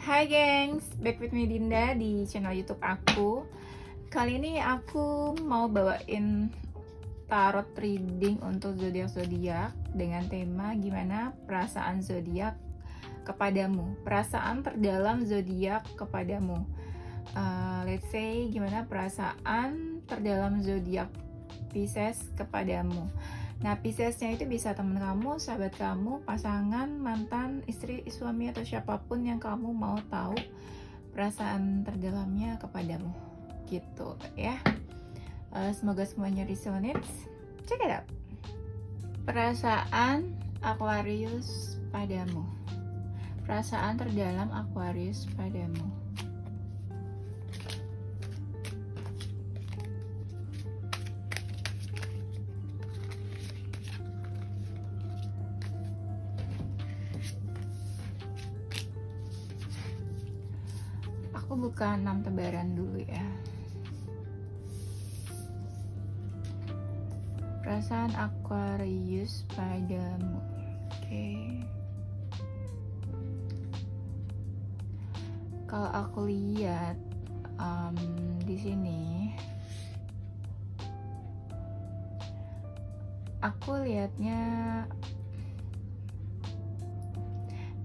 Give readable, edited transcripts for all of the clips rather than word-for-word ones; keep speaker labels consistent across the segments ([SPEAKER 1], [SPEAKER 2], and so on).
[SPEAKER 1] Hai gengs, back with me Dinda di channel YouTube aku. Kali ini aku mau bawain tarot reading untuk zodiak-zodiak dengan tema gimana perasaan zodiak kepadamu, perasaan terdalam zodiak kepadamu. Let's say gimana perasaan terdalam zodiak Pisces kepadamu. Nah, Piscesnya itu bisa teman kamu, sahabat kamu, pasangan, mantan, istri, suami, atau siapapun yang kamu mau tahu perasaan terdalamnya kepadamu. Gitu ya. Semoga semuanya resonates. Check it out. Perasaan Aquarius padamu. Perasaan terdalam Aquarius padamu. Aku buka 6 tebaran dulu ya. Perasaan Aquarius padamu. Oke. Kalau aku lihat di sini, aku lihatnya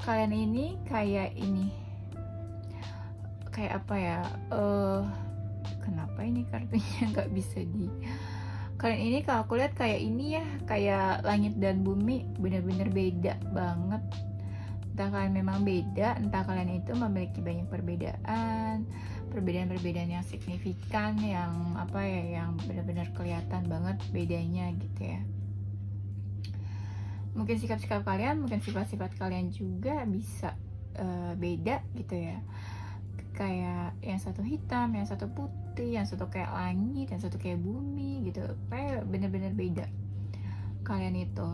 [SPEAKER 1] kalian ini kayak ini. Kayak apa ya? Kenapa ini kartunya nggak bisa di? Kalian ini kalau aku lihat kayak ini ya, kayak langit dan bumi benar-benar beda banget. Entah kalian memang beda, entah kalian itu memiliki banyak perbedaan yang signifikan, yang apa ya, yang benar-benar kelihatan banget bedanya gitu ya. Mungkin sikap-sikap kalian, mungkin sifat-sifat kalian juga bisa beda gitu ya. Kayak yang satu hitam, yang satu putih, yang satu kayak langit, yang satu kayak bumi gitu. Kayak bener-bener beda kalian itu.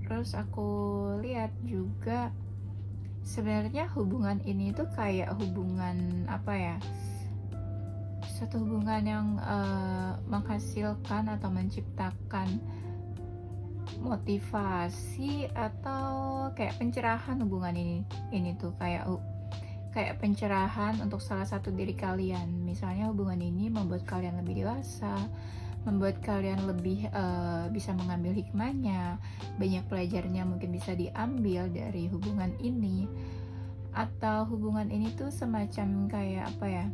[SPEAKER 1] Terus aku lihat juga sebenarnya hubungan ini tuh kayak hubungan apa ya, satu hubungan yang menghasilkan atau menciptakan motivasi atau kayak pencerahan. Hubungan ini tuh kayak pencerahan untuk salah satu diri kalian. Misalnya hubungan ini membuat kalian lebih dewasa, membuat kalian lebih bisa mengambil hikmahnya, banyak pelajarannya mungkin bisa diambil dari hubungan ini. Atau hubungan ini tuh semacam kayak apa ya,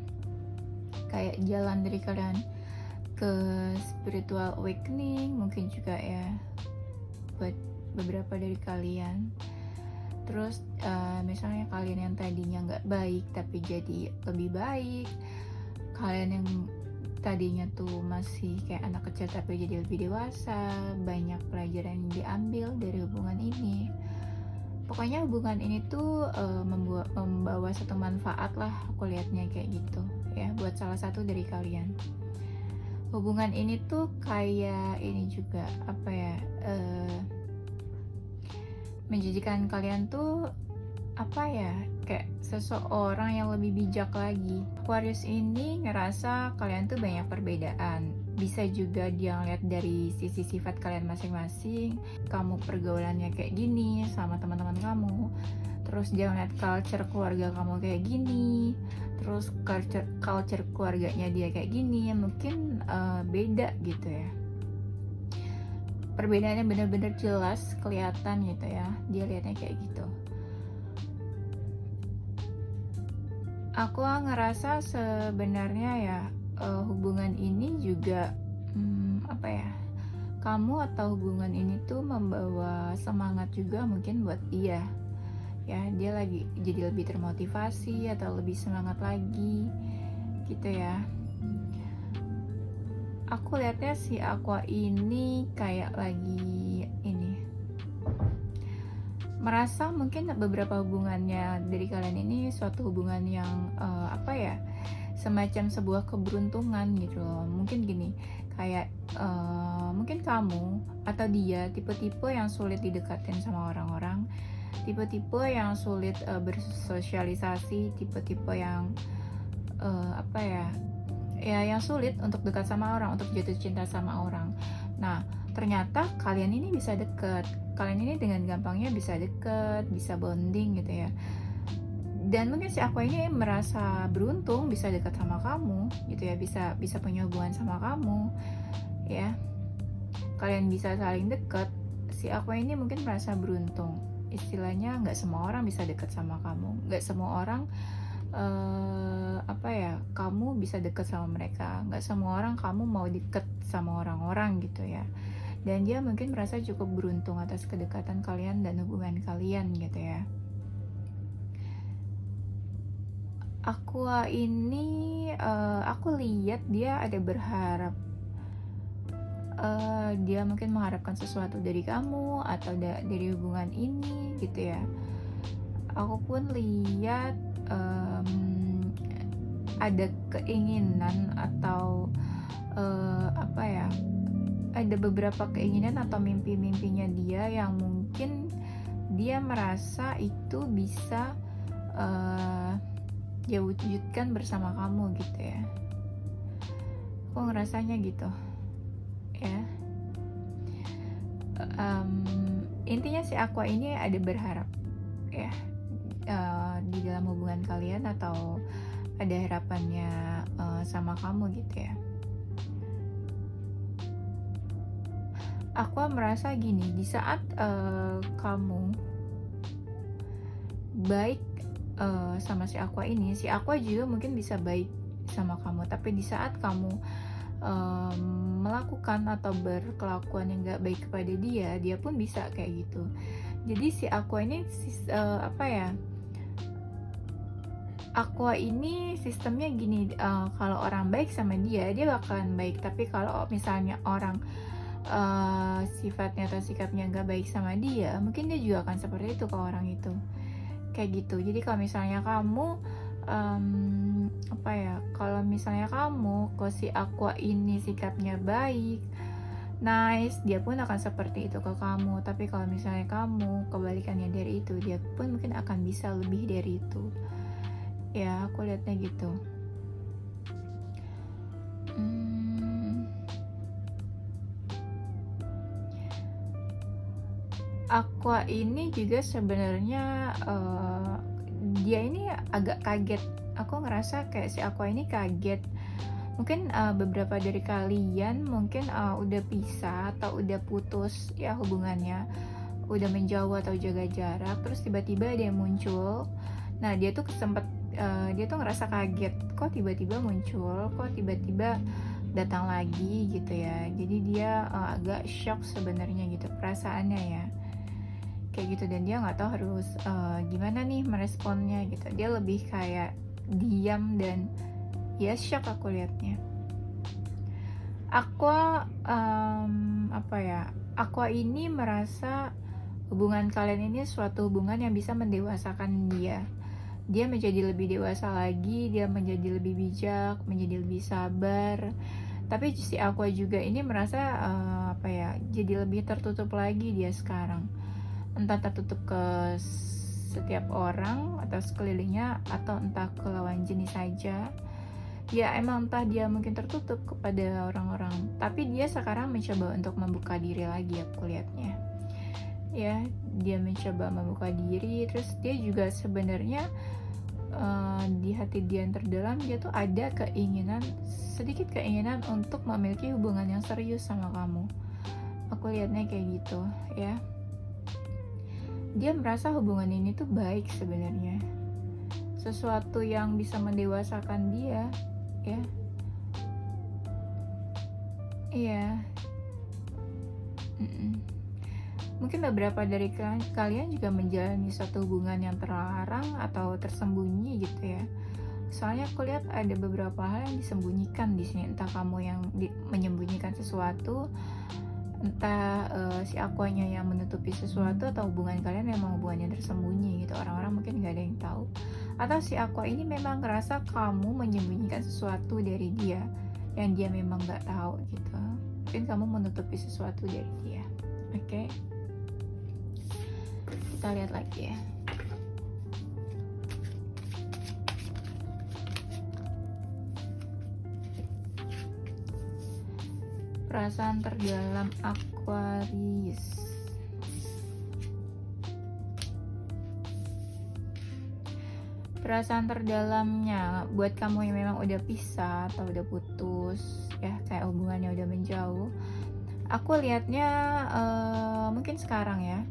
[SPEAKER 1] kayak jalan dari kalian ke spiritual awakening mungkin juga ya, buat beberapa dari kalian. Terus misalnya kalian yang tadinya nggak baik tapi jadi lebih baik, kalian yang tadinya tuh masih kayak anak kecil tapi jadi lebih dewasa, banyak pelajaran yang diambil dari hubungan ini. Pokoknya hubungan ini tuh membawa satu manfaat lah, aku lihatnya kayak gitu ya, buat salah satu dari kalian. Hubungan ini tuh kayak ini juga apa ya, menjadikan kalian tuh apa ya, kayak seseorang yang lebih bijak lagi. Aquarius ini ngerasa kalian tuh banyak perbedaan. Bisa juga dia ngeliat dari sisi sifat kalian masing-masing. Kamu pergaulannya kayak gini sama teman-teman kamu. Terus dia ngeliat culture keluarga kamu kayak gini. Terus culture keluarganya dia kayak gini. Mungkin beda gitu ya. Perbedaannya benar-benar jelas kelihatan gitu ya, dia lihatnya kayak gitu. Aku ngerasa sebenarnya ya hubungan ini juga apa ya, kamu atau hubungan ini tuh membawa semangat juga mungkin buat dia ya, dia lagi jadi lebih termotivasi atau lebih semangat lagi gitu ya. Aku lihatnya si Aqua ini kayak lagi ini, merasa mungkin beberapa hubungannya dari kalian ini suatu hubungan yang apa ya, semacam sebuah keberuntungan gitu loh. Mungkin gini, kayak mungkin kamu atau dia tipe-tipe yang sulit didekatin sama orang-orang, tipe-tipe yang sulit bersosialisasi, tipe-tipe yang apa ya, yang sulit untuk dekat sama orang, untuk jatuh cinta sama orang. Nah, ternyata kalian ini bisa deket. Kalian ini dengan gampangnya bisa deket, bisa bonding gitu ya. Dan mungkin si Aqua ini merasa beruntung bisa dekat sama kamu gitu ya, bisa punya hubungan sama kamu ya, kalian bisa saling dekat. Si Aqua ini mungkin merasa beruntung, istilahnya nggak semua orang bisa dekat sama kamu, nggak semua orang kamu bisa deket sama mereka, nggak semua orang kamu mau deket sama orang-orang gitu ya. Dan dia mungkin merasa cukup beruntung atas kedekatan kalian dan hubungan kalian gitu ya. Aqua ini aku lihat dia ada berharap, dia mungkin mengharapkan sesuatu dari kamu atau dari hubungan ini gitu ya. Aku pun lihat ada keinginan atau ada beberapa keinginan atau mimpi-mimpinya dia yang mungkin dia merasa itu bisa dia wujudkan bersama kamu gitu ya. Aku ngerasanya gitu ya. Intinya si Aqua ini ada berharap ya, di dalam hubungan kalian atau ada harapannya sama kamu gitu ya. Aku merasa gini, di saat kamu baik sama si Aqua ini, si Aqua juga mungkin bisa baik sama kamu, tapi di saat kamu melakukan atau berkelakuan yang gak baik kepada dia, dia pun bisa kayak gitu. Jadi si Aqua ini Aqua ini sistemnya gini, kalau orang baik sama dia bakalan baik, tapi kalau misalnya orang sifatnya atau sikapnya nggak baik sama dia, mungkin dia juga akan seperti itu ke orang itu, kayak gitu. Jadi kalau misalnya kamu kalau misalnya kamu ke si Aqua ini sikapnya baik, nice, dia pun akan seperti itu ke kamu. Tapi kalau misalnya kamu kebalikannya dari itu, dia pun mungkin akan bisa lebih dari itu ya. Aku lihatnya gitu. Aqua ini juga sebenarnya dia ini agak kaget. Aku ngerasa kayak si Aqua ini kaget. Mungkin beberapa dari kalian mungkin udah pisah atau udah putus ya hubungannya, udah menjauh atau jaga jarak, terus tiba-tiba dia muncul. Nah dia tuh dia tuh ngerasa kaget, kok tiba-tiba muncul, kok tiba-tiba datang lagi gitu ya. Jadi dia agak shock sebenarnya gitu perasaannya ya, kayak gitu. Dan dia nggak tahu harus gimana nih meresponnya gitu. Dia lebih kayak diam dan ya shock aku liatnya. Aqua ini merasa hubungan kalian ini suatu hubungan yang bisa mendewasakan dia. Dia menjadi lebih dewasa lagi, dia menjadi lebih bijak, menjadi lebih sabar. Tapi si Aqua juga ini merasa jadi lebih tertutup lagi dia sekarang. Entah tertutup ke setiap orang atau sekelilingnya, atau entah ke lawan jenis saja. Ya emang entah dia mungkin tertutup kepada orang-orang, tapi dia sekarang mencoba untuk membuka diri lagi, aku lihatnya. Ya, dia mencoba membuka diri, terus dia juga sebenarnya di hati dia yang terdalam dia tuh ada sedikit keinginan untuk memiliki hubungan yang serius sama kamu. Aku lihatnya kayak gitu ya. Dia merasa hubungan ini tuh baik sebenarnya, sesuatu yang bisa mendewasakan dia ya. Iya. Mungkin beberapa dari kalian juga menjalani suatu hubungan yang terlarang atau tersembunyi gitu ya. Soalnya aku lihat ada beberapa hal yang disembunyikan di sini. Entah kamu yang menyembunyikan sesuatu, entah si Aquanya yang menutupi sesuatu, atau hubungan kalian memang hubungan yang tersembunyi gitu. Orang-orang mungkin nggak ada yang tahu. Atau si Aqua ini memang ngerasa kamu menyembunyikan sesuatu dari dia yang dia memang nggak tahu gitu. Mungkin kamu menutupi sesuatu dari dia. Oke? Kita lihat lagi ya. Perasaan terdalam Aquarius. perasaan terdalamnya buat kamu yang memang udah pisah atau udah putus ya, kayak hubungannya udah menjauh, aku lihatnya mungkin sekarang ya,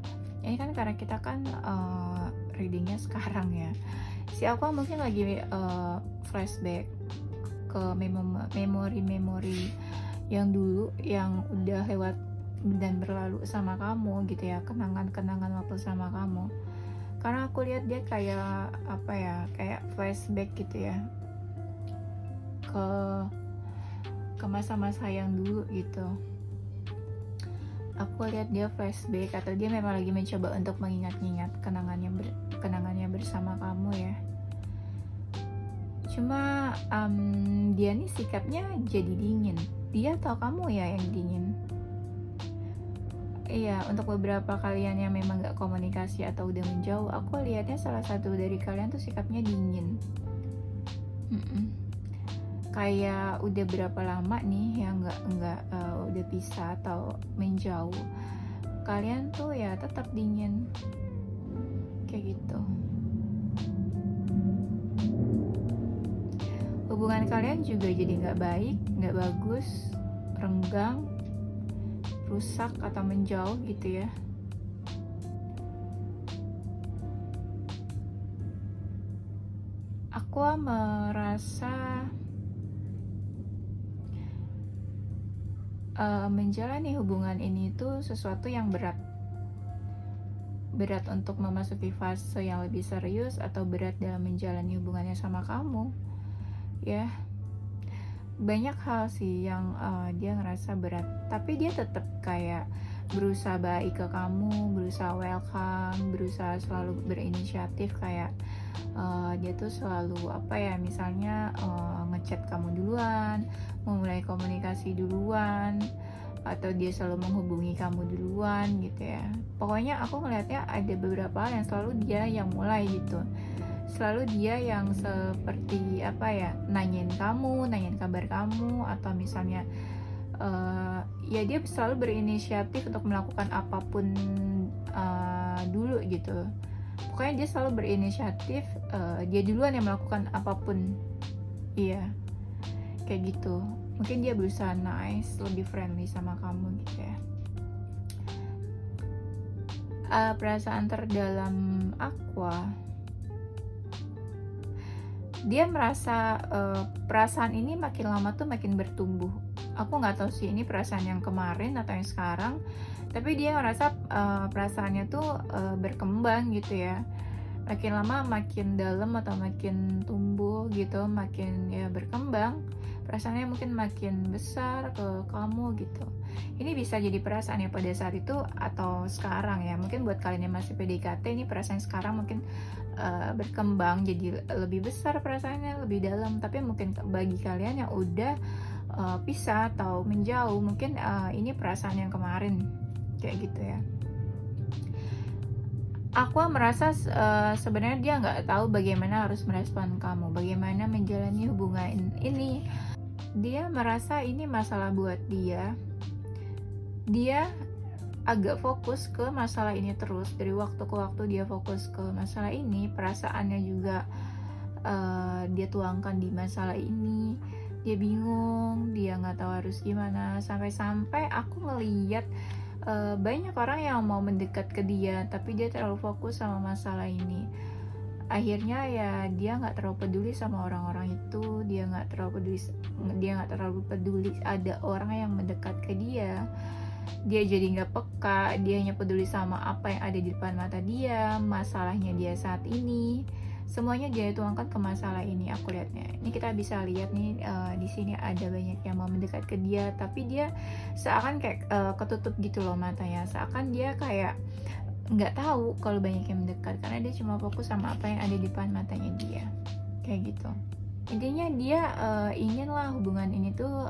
[SPEAKER 1] ini kan karena kita kan readingnya sekarang ya, si aku mungkin lagi flashback ke memori-memori yang dulu yang udah lewat dan berlalu sama kamu gitu ya, kenangan-kenangan waktu sama kamu. Karena aku lihat dia kayak apa ya, kayak flashback gitu ya ke masa-masa yang dulu gitu. Aku lihat dia flashback atau dia memang lagi mencoba untuk mengingat-ingat kenangannya bersama kamu ya. Cuma dia nih sikapnya jadi dingin. Dia atau kamu ya yang dingin? Iya, untuk beberapa kalian yang memang gak komunikasi atau udah menjauh, aku lihatnya salah satu dari kalian tuh sikapnya dingin. Kayak udah berapa lama nih yang nggak udah pisah atau menjauh, kalian tuh ya tetap dingin kayak gitu. Hubungan kalian juga jadi nggak baik, nggak bagus, renggang, rusak atau menjauh gitu ya. Aku merasa menjalani hubungan ini tuh sesuatu yang berat untuk memasuki fase yang lebih serius, atau berat dalam menjalani hubungannya sama kamu ya. Banyak hal sih yang dia ngerasa berat, tapi dia tetap kayak berusaha baik ke kamu, berusaha welcome, berusaha selalu berinisiatif, kayak dia tuh selalu apa ya, misalnya ngechat kamu duluan, memulai komunikasi duluan, atau dia selalu menghubungi kamu duluan gitu ya. Pokoknya aku ngelihatnya ada beberapa hal yang selalu dia yang mulai gitu, selalu dia yang seperti apa ya, nanyain kabar kamu, atau misalnya ya dia selalu berinisiatif untuk melakukan apapun dulu gitu. Pokoknya dia selalu berinisiatif, dia duluan yang melakukan apapun. Iya, kayak gitu. Mungkin dia berusaha nice, lebih friendly sama kamu gitu ya. Perasaan terdalam Aqua, dia merasa perasaan ini makin lama tuh makin bertumbuh. Aku nggak tahu sih ini perasaan yang kemarin atau yang sekarang, tapi dia merasa perasaannya tuh berkembang gitu ya. Makin lama makin dalam atau makin tumbuh gitu, makin ya berkembang. Perasaannya mungkin makin besar ke kamu gitu. Ini bisa jadi perasaannya pada saat itu atau sekarang ya. Mungkin buat kalian yang masih PDKT, ini perasaan sekarang mungkin berkembang jadi lebih besar perasaannya, lebih dalam. Tapi mungkin bagi kalian yang udah pisah atau menjauh, mungkin ini perasaan yang kemarin kayak gitu ya. Aku merasa sebenarnya dia nggak tahu bagaimana harus merespon kamu, bagaimana menjalani hubungan ini. Dia merasa ini masalah buat dia. Dia agak fokus ke masalah ini terus, dari waktu ke waktu dia fokus ke masalah ini. Perasaannya juga dia tuangkan di masalah ini. Dia bingung, dia nggak tahu harus gimana. Sampai-sampai aku ngeliat banyak orang yang mau mendekat ke dia, tapi dia terlalu fokus sama masalah ini. Akhirnya ya dia nggak terlalu peduli sama orang-orang itu, dia nggak terlalu peduli ada orang yang mendekat ke dia. Dia jadi nggak peka, dia hanya peduli sama apa yang ada di depan mata dia, masalahnya dia saat ini. Semuanya dia tuangkan ke masalah ini. Aku lihatnya ini, kita bisa lihat nih di sini ada banyak yang mau mendekat ke dia, tapi dia seakan kayak ketutup gitu loh matanya, seakan dia kayak nggak tahu kalau banyak yang mendekat, karena dia cuma fokus sama apa yang ada di depan matanya dia kayak gitu. Intinya dia inginlah hubungan ini tuh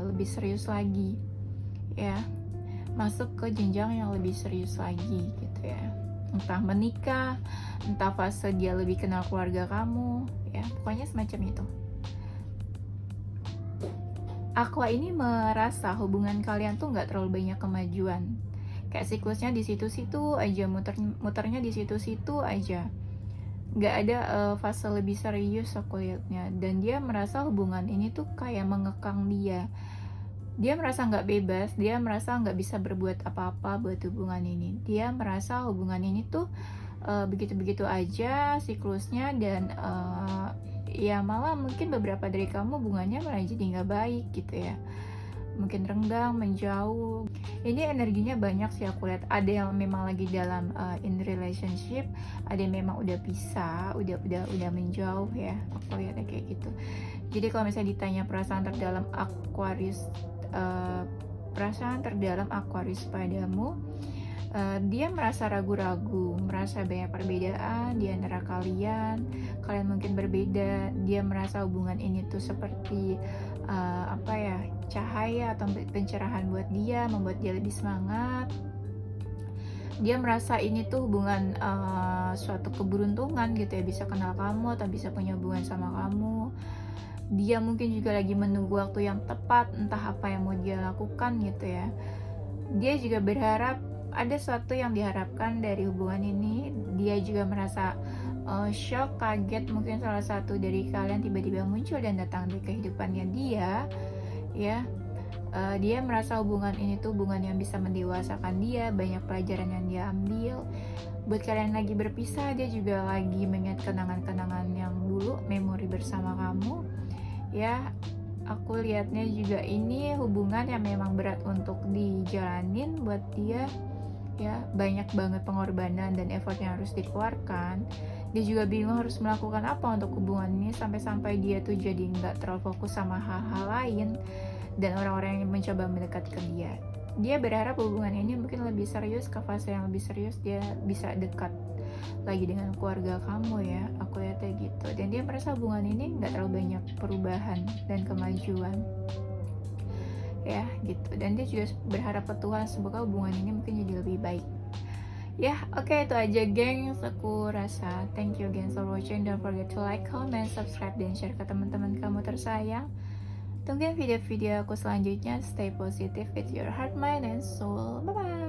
[SPEAKER 1] lebih serius lagi ya, masuk ke jenjang yang lebih serius lagi gitu ya. Entah menikah, entah fase dia lebih kenal keluarga kamu ya, pokoknya semacam itu. Aqua ini merasa hubungan kalian tuh nggak terlalu banyak kemajuan, kayak siklusnya di situ-situ aja, muternya di situ-situ aja, nggak ada fase lebih serius aku lihatnya, dan dia merasa hubungan ini tuh kayak mengekang dia. Dia merasa nggak bebas, dia merasa nggak bisa berbuat apa-apa buat hubungan ini. Dia merasa hubungan ini tuh begitu-begitu aja siklusnya, dan ya malah mungkin beberapa dari kamu hubungannya malah jadi nggak baik gitu ya, mungkin renggang, menjauh. Ini energinya banyak sih aku lihat. Ada yang memang lagi dalam in relationship, ada yang memang udah pisah, udah menjauh ya. Aku lihatnya kayak gitu. Jadi kalau misalnya ditanya perasaan terdalam Aquarius, padamu, dia merasa ragu-ragu, merasa banyak perbedaan di antara kalian. Kalian mungkin berbeda. Dia merasa hubungan ini tuh seperti apa ya, cahaya atau pencerahan buat dia, membuat dia lebih semangat. Dia merasa ini tuh hubungan suatu keberuntungan gitu ya, bisa kenal kamu atau bisa punya hubungan sama kamu. Dia mungkin juga lagi menunggu waktu yang tepat, entah apa yang mau dia lakukan gitu ya. Dia juga berharap ada sesuatu yang diharapkan dari hubungan ini. Dia juga merasa shock, kaget, mungkin salah satu dari kalian tiba-tiba muncul dan datang di kehidupannya dia ya. Dia merasa hubungan ini tuh hubungan yang bisa mendewasakan dia, banyak pelajaran yang dia ambil. Buat kalian lagi berpisah, dia juga lagi mengingat kenangan-kenangan yang dulu, memori bersama kamu ya. Aku lihatnya juga ini hubungan yang memang berat untuk dijalanin buat dia ya, banyak banget pengorbanan dan effort yang harus dikeluarkan. Dia juga bingung harus melakukan apa untuk hubungan ini, sampai-sampai dia tuh jadi nggak terlalu fokus sama hal-hal lain dan orang-orang yang mencoba mendekati ke dia. Dia berharap hubungan ini mungkin lebih serius, ke fase yang lebih serius, dia bisa dekat lagi dengan keluarga kamu ya. Aku lihatnya gitu. Dan dia merasa hubungan ini nggak terlalu banyak perubahan dan kemajuan ya gitu. Dan dia juga berharap ke Tuhan semoga hubungan ini mungkin jadi lebih baik ya. Oke, itu aja gengs, aku rasa. Thank you again for watching. Don't forget to like, comment, subscribe, dan share ke teman-teman kamu tersayang. Tungguin video-video aku selanjutnya. Stay positive with your heart, mind, and soul. Bye bye.